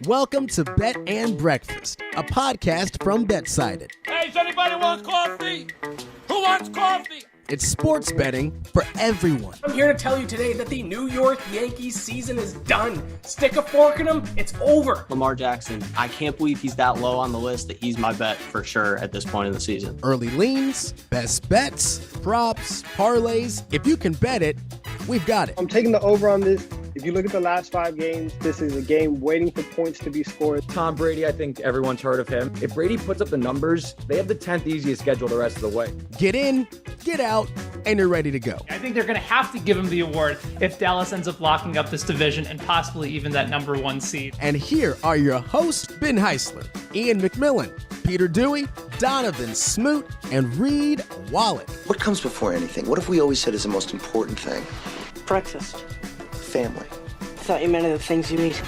Welcome to Bet and Breakfast, a podcast from BetSided. Hey, does anybody want coffee? Who wants coffee? It's sports betting for everyone. I'm here to tell you today that the New York Yankees season is done. Stick a fork in them, it's over. Lamar Jackson, I can't believe he's that low on the list that he's my bet for sure at this point in the season. Early leans, best bets, props, parlays. If you can bet it, we've got it. I'm taking the over on this. If you look at the last 5 games, this is a game waiting for points to be scored. Tom Brady, I think everyone's heard of him. If Brady puts up the numbers, they have the 10th easiest schedule the rest of the way. Get in, get out, and you're ready to go. I think they're going to have to give him the award if Dallas ends up locking up this division and possibly even that number 1 seed. And here are your hosts, Ben Heisler, Ian McMillan, Peter Dewey, Donovan Smoot, and Reed Wallach. What comes before anything? What have we always said is the most important thing? Breakfast. Family. I thought you meant the things you eat.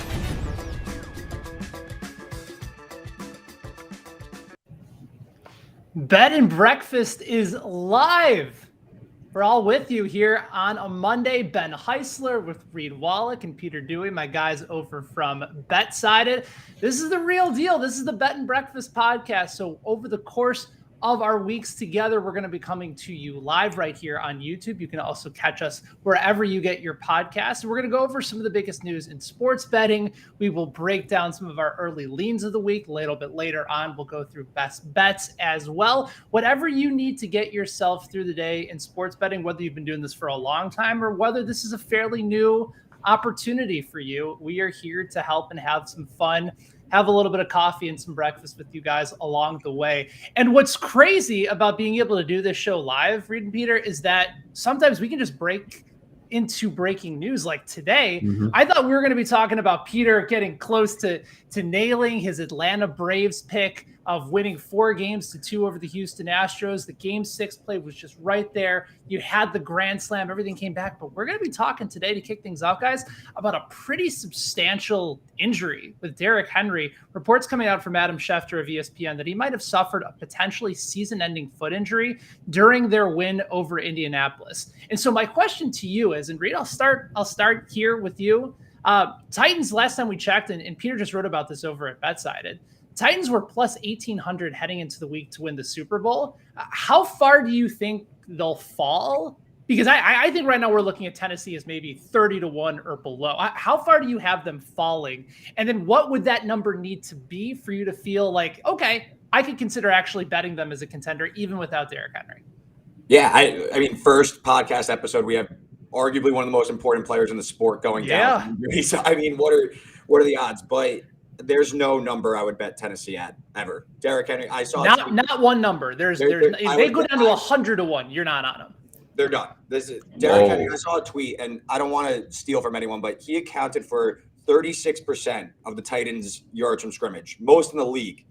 Bet and Breakfast is live. We're all with you here on a Monday. Ben Heisler with Reed Wallach and Peter Dewey, my guys over from BetSided. This is the real deal. This is the Bet and Breakfast podcast. So over the course of our weeks together, we're going to be coming to you live right here on YouTube. You can also catch us wherever you get your podcasts. We're going to go over some of the biggest news in sports betting. We will break down some of our early leans of the week. A little bit later on, we'll go through best bets as well. Whatever you need to get yourself through the day in sports betting, whether you've been doing this for a long time or whether this is a fairly new opportunity for you, we are here to help and have some fun, have a little bit of coffee and some breakfast with you guys along the way. And what's crazy about being able to do this show live, Reed and Peter, is that sometimes we can just break into breaking news like today. I thought we were going to be talking about Peter getting close to nailing his Atlanta Braves pick of winning 4-2 over the Houston Astros. The Game 6 play was just right there. You had the grand slam, everything came back. But we're going to be talking today, to kick things off, guys, about a pretty substantial injury with Derrick Henry. Reports coming out from Adam Schefter of ESPN that he might have suffered a potentially season-ending foot injury during their win over Indianapolis. And so my question to you is, and Reed, I'll start here with you. Titans, last time we checked, and Peter just wrote about this over at BetSided, Titans were plus 1,800 heading into the week to win the Super Bowl. How far do you think they'll fall? Because I think right now we're looking at Tennessee as maybe 30-1 or below. How far do you have them falling? And then what would that number need to be for you to feel like, okay, I could consider actually betting them as a contender even without Derrick Henry? Yeah, I mean, first podcast episode, we have arguably one of the most important players in the sport going down. So, I mean, what are the odds? But there's no number I would bet Tennessee at ever. Derrick Henry, I saw not one number. There's if they go down to 100-1, you're not on them. They're done. This is Derrick Henry. I saw a tweet, and I don't want to steal from anyone, but he accounted for 36% of the Titans' yards from scrimmage, most in the league.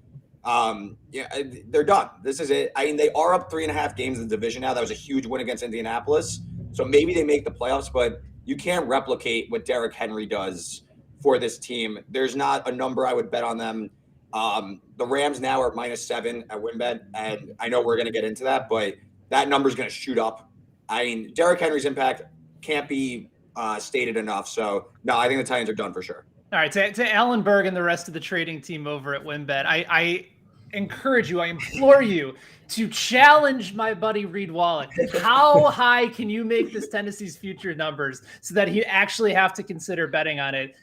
Yeah, they're done. This is it. I mean, they are up 3.5 games in the division now. That was a huge win against Indianapolis. So maybe they make the playoffs, but you can't replicate what Derrick Henry does for this team. There's not a number I would bet on them. The Rams now are -7 at WinBet, and I know we're going to get into that, but that number is going to shoot up. I mean, Derrick Henry's impact can't be stated enough. So, no, I think the Titans are done for sure. All right, to Alan Berg and the rest of the trading team over at WinBet, I encourage you, I implore you to challenge my buddy Reed Wallach. How high can you make this Tennessee's future numbers so that he'd actually have to consider betting on it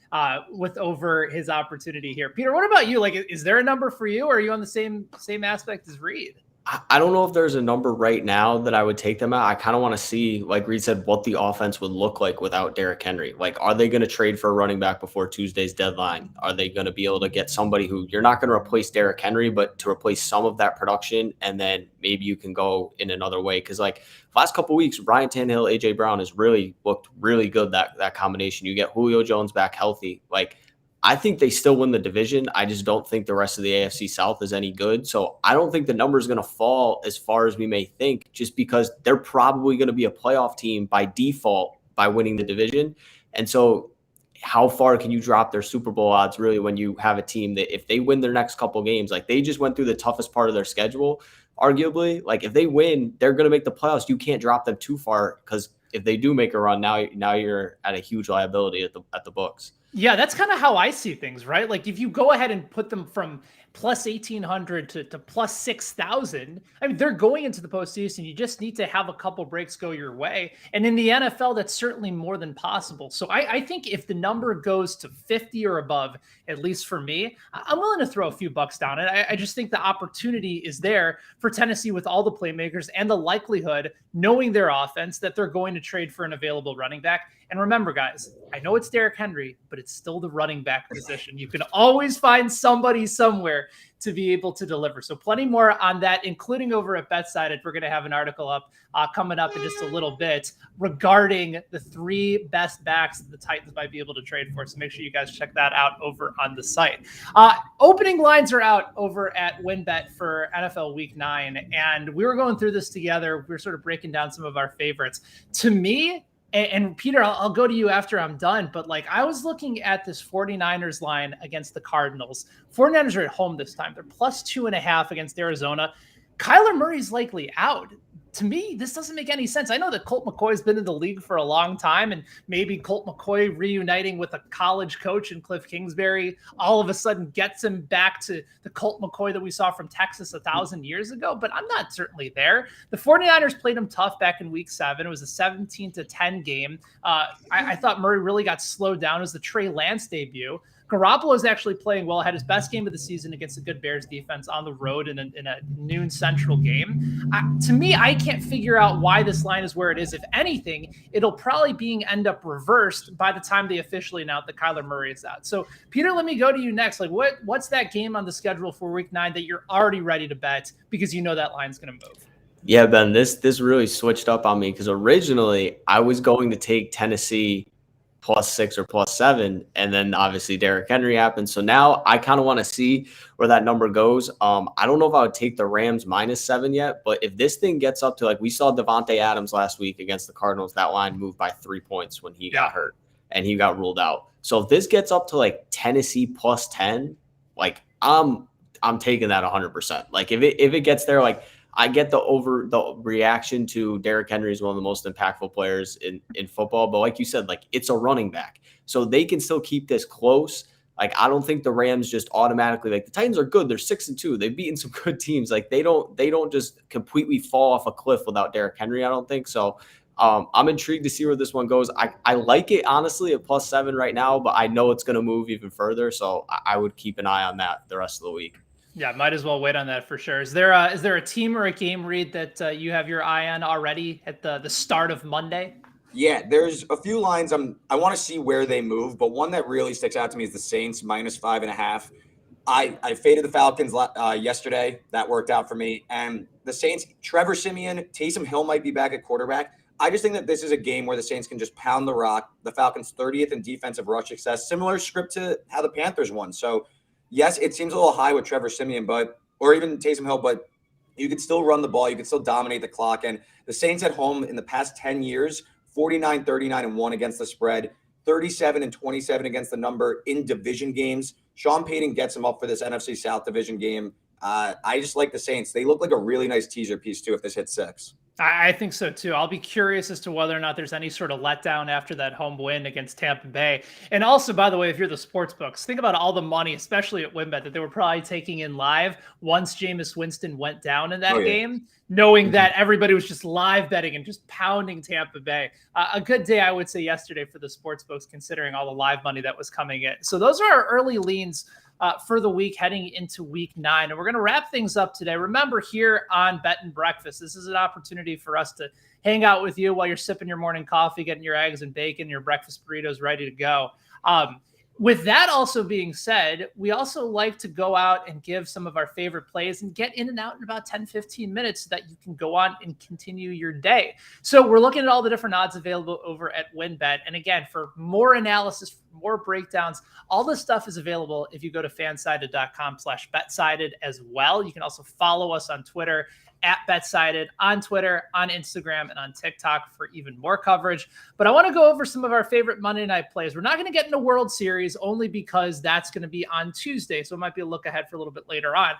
with over his opportunity here? Peter, what about you? Like, is there a number for you, or are you on the same aspect as Reed? I don't know if there's a number right now that I would take them at. I kind of want to see, like Reed said, what the offense would look like without Derrick Henry. Like, are they going to trade for a running back before Tuesday's deadline? Are they going to be able to get somebody who you're not going to replace Derrick Henry, but to replace some of that production, and then maybe you can go in another way? Because, like, last couple of weeks, Ryan Tannehill, A.J. Brown has really looked really good, that combination. You get Julio Jones back healthy. Like, I think they still win the division. I just don't think the rest of the AFC South is any good. So I don't think the number is going to fall as far as we may think, just because they're probably going to be a playoff team by default by winning the division. And so how far can you drop their Super Bowl odds really when you have a team that if they win their next couple games, like they just went through the toughest part of their schedule, arguably, like if they win, they're going to make the playoffs. You can't drop them too far, because if they do make a run, now you're at a huge liability at the books. Yeah, that's kind of how I see things, right? Like if you go ahead and put them from plus 1,800 to plus 6,000, I mean, they're going into the postseason. You just need to have a couple breaks go your way. And in the NFL, that's certainly more than possible. So I think if the number goes to 50 or above, at least for me, I'm willing to throw a few bucks down. And I just think the opportunity is there for Tennessee with all the playmakers and the likelihood, knowing their offense, that they're going to trade for an available running back. And remember, guys, I know it's Derrick Henry, but it's still the running back position. You can always find somebody somewhere to be able to deliver. So plenty more on that, including over at BetSided. We're going to have an article up coming up in just a little bit regarding the 3 best backs that the Titans might be able to trade for. So make sure you guys check that out over on the site. Opening lines are out over at WynnBET for NFL Week 9. And we were going through this together. We were sort of breaking down some of our favorites. To me, and Peter, I'll go to you after I'm done, but like I was looking at this 49ers line against the Cardinals. 49ers are at home this time. They're plus 2.5 against Arizona. Kyler Murray's likely out. To me, this doesn't make any sense. I know that Colt McCoy's been in the league for a long time, and maybe Colt McCoy reuniting with a college coach in Cliff Kingsbury all of a sudden gets him back to the Colt McCoy that we saw from Texas 1,000 years ago, but I'm not certainly there. The 49ers played him tough back in week 7. It was a 17-10 game. I thought Murray really got slowed down. It was the Trey Lance debut. Garoppolo is actually playing well, had his best game of the season against a good Bears defense on the road in a noon Central game. To me, I can't figure out why this line is where it is. If anything, it'll probably end up reversed by the time they officially announce that Kyler Murray is out. So, Peter, let me go to you next. Like, what's that game on the schedule for Week 9 that you're already ready to bet because you know that line's going to move? Yeah, Ben, this really switched up on me because originally I was going to take Tennessee +6 or +7, and then obviously Derrick Henry happened. So now I kind of want to see where that number goes. I don't know if I would take the Rams -7 yet, but if this thing gets up to, like we saw Devontae Adams last week against the Cardinals, that line moved by 3 points when he got hurt and he got ruled out. So if this gets up to like Tennessee +10, like I'm taking that 100%. Like if it gets there, like I get the reaction to Derrick Henry is one of the most impactful players in football. But like you said, like it's a running back. So they can still keep this close. Like I don't think the Rams just automatically, like the Titans are good. They're 6-2. They've beaten some good teams. Like they don't just completely fall off a cliff without Derrick Henry, I don't think. So I'm intrigued to see where this one goes. I like it honestly at +7 right now, but I know it's going to move even further. So I would keep an eye on that the rest of the week. Yeah, might as well wait on that for sure. Is there a team or a game read that you have your eye on already at the start of Monday? Yeah, there's a few lines I want to see where they move, but one that really sticks out to me is the Saints -5.5. I faded the Falcons yesterday. That worked out for me. And the Saints, Trevor Siemian, Taysom Hill might be back at quarterback. I just think that this is a game where the Saints can just pound the rock. The Falcons 30th in defensive rush success, similar script to how the Panthers won. So yes, it seems a little high with Trevor Siemian, or even Taysom Hill, but you could still run the ball. You could still dominate the clock. And the Saints at home in the past 10 years, 49-39-1 against the spread, 37-27 against the number in division games. Sean Payton gets them up for this NFC South division game. I just like the Saints. They look like a really nice teaser piece too if this hits 6. I think so too. I'll be curious as to whether or not there's any sort of letdown after that home win against Tampa Bay. And also, by the way, if you're the sports books, think about all the money, especially at WynnBET, that they were probably taking in live once Jameis Winston went down in that game, knowing that everybody was just live betting and just pounding Tampa Bay. A good day, I would say, yesterday for the sports books, considering all the live money that was coming in. So those are our early leans for the week heading into Week 9. And we're going to wrap things up today. Remember, here on Bet and Breakfast, this is an opportunity for us to hang out with you while you're sipping your morning coffee, getting your eggs and bacon, your breakfast burritos ready to go. With that also being said, we also like to go out and give some of our favorite plays and get in and out in about 10, 15 minutes so that you can go on and continue your day. So we're looking at all the different odds available over at WynnBET. And again, for more analysis, more breakdowns, all this stuff is available if you go to fansided.com/betsided as well. You can also follow us on Twitter at BetSided, on Twitter, on Instagram, and on TikTok for even more coverage. But I want to go over some of our favorite Monday night plays. We're not going to get into World Series only because that's going to be on Tuesday, so it might be a look ahead for a little bit later on.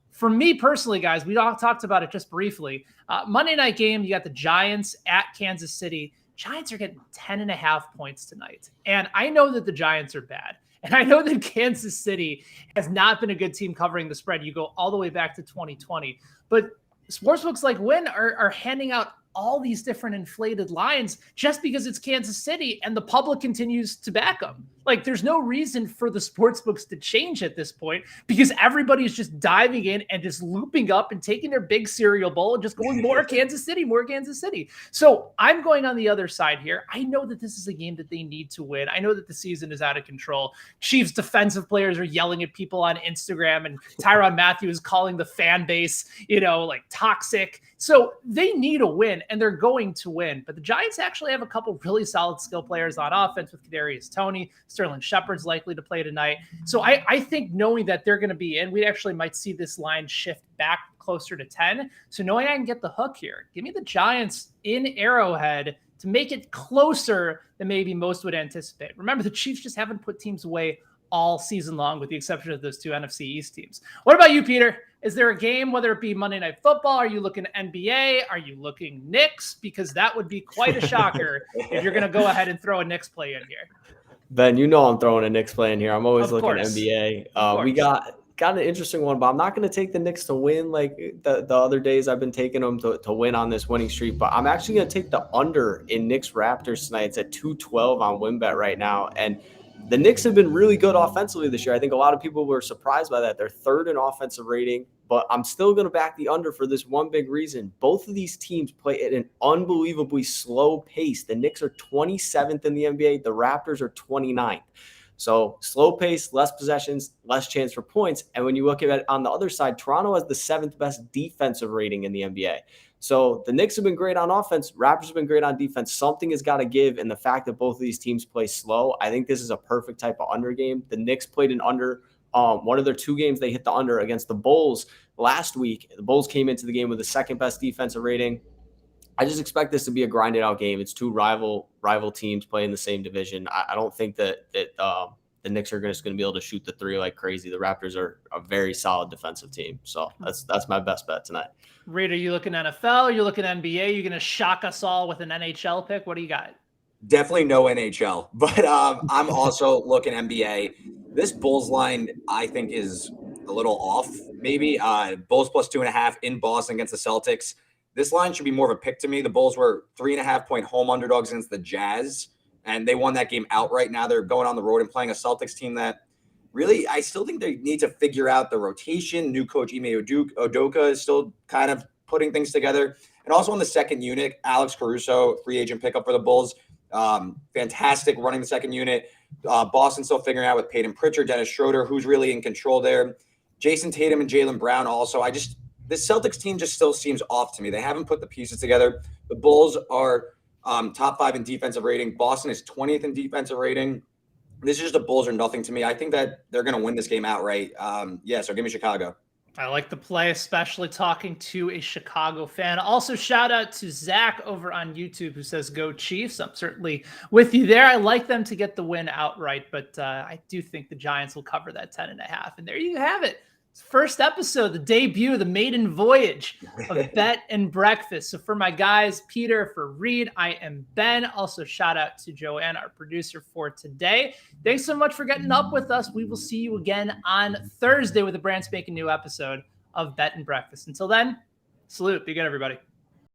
For me personally, guys, we all talked about it just briefly. Monday night game, you got the Giants at Kansas City. Giants are getting 10.5 points tonight. And I know that the Giants are bad. And I know that Kansas City has not been a good team covering the spread. You go all the way back to 2020. But sportsbooks like Wynn are handing out all these different inflated lines just because it's Kansas City and the public continues to back them. Like, there's no reason for the sports books to change at this point because everybody's just diving in and just looping up and taking their big cereal bowl and just going more Kansas City, more Kansas City. So I'm going on the other side here. I know that this is a game that they need to win. I know that the season is out of control. Chiefs defensive players are yelling at people on Instagram, and Tyrann Mathieu is calling the fan base, like toxic. So they need a win, and they're going to win. But the Giants actually have a couple really solid skill players on offense with Kadarius Toney. Sterling Shepard's likely to play tonight. So I think knowing that they're going to be in, we actually might see this line shift back closer to 10. So knowing I can get the hook here, give me the Giants in Arrowhead to make it closer than maybe most would anticipate. Remember, the Chiefs just haven't put teams away all season long, with the exception of those two NFC East teams. What about you, Peter? Is there a game, whether it be Monday Night Football? Are you looking NBA? Are you looking Knicks? Because that would be quite a shocker if you're going to go ahead and throw a Knicks play in here. Ben, I'm throwing a Knicks play in here. I'm always looking at course. NBA. We got an interesting one, but I'm not going to take the Knicks to win like the other days I've been taking them to win on this winning streak. But I'm actually going to take the under in Knicks Raptors tonight. It's at 212 on WinBet right now. And the Knicks have been really good offensively this year. I think a lot of people were surprised by that. They're third in offensive rating, but I'm still going to back the under for this one big reason. Both of these teams play at an unbelievably slow pace. The Knicks are 27th in the NBA. The Raptors are 29th. So slow pace, less possessions, less chance for points. And when you look at it on the other side, Toronto has the 7th best defensive rating in the NBA. So the Knicks have been great on offense. Raptors have been great on defense. Something has got to give. And the fact that both of these teams play slow, I think this is a perfect type of under game. The Knicks played an under. One of their two games, they hit the under against the Bulls last week. The Bulls came into the game with the 2nd best defensive rating. I just expect this to be a grinded out game. It's two rival teams playing the same division. I don't think that the Knicks are just going to be able to shoot the three like crazy. The Raptors are a very solid defensive team. So that's my best bet tonight. Reed, are you looking NFL? Are you looking NBA? You're going to shock us all with an NHL pick? What do you got? Definitely no NHL, but I'm also looking NBA. This Bulls line, I think, is a little off. Maybe Bulls plus 2.5 in Boston against the Celtics. This line should be more of a pick to me. The Bulls were 3.5-point home underdogs against the Jazz, and they won that game outright. Now they're going on the road and playing a Celtics team that really, I still think they need to figure out the rotation. New coach Ime Udoka is still kind of putting things together. And also on the second unit, Alex Caruso, free agent pickup for the Bulls. Fantastic running the second unit. Boston still figuring out with Peyton Pritchard, Dennis Schroeder, who's really in control there. Jason Tatum and Jaylen Brown also. This Celtics team just still seems off to me. They haven't put the pieces together. The Bulls are top 5 in defensive rating. Boston is 20th in defensive rating. This is just the Bulls or nothing to me. I think that they're going to win this game outright. So give me Chicago. I like the play, especially talking to a Chicago fan. Also, shout out to Zach over on YouTube who says, go Chiefs. I'm certainly with you there. I like them to get the win outright, but I do think the Giants will cover that 10.5. And there you have it. First episode, the debut, the maiden voyage of Bet and Breakfast. So for my guys, Peter, for Reed, I am Ben. Also, shout out to Joanne, our producer for today. Thanks so much for getting up with us. We will see you again on Thursday with a brand spanking new episode of Bet and Breakfast. Until then, salute. Be good, everybody.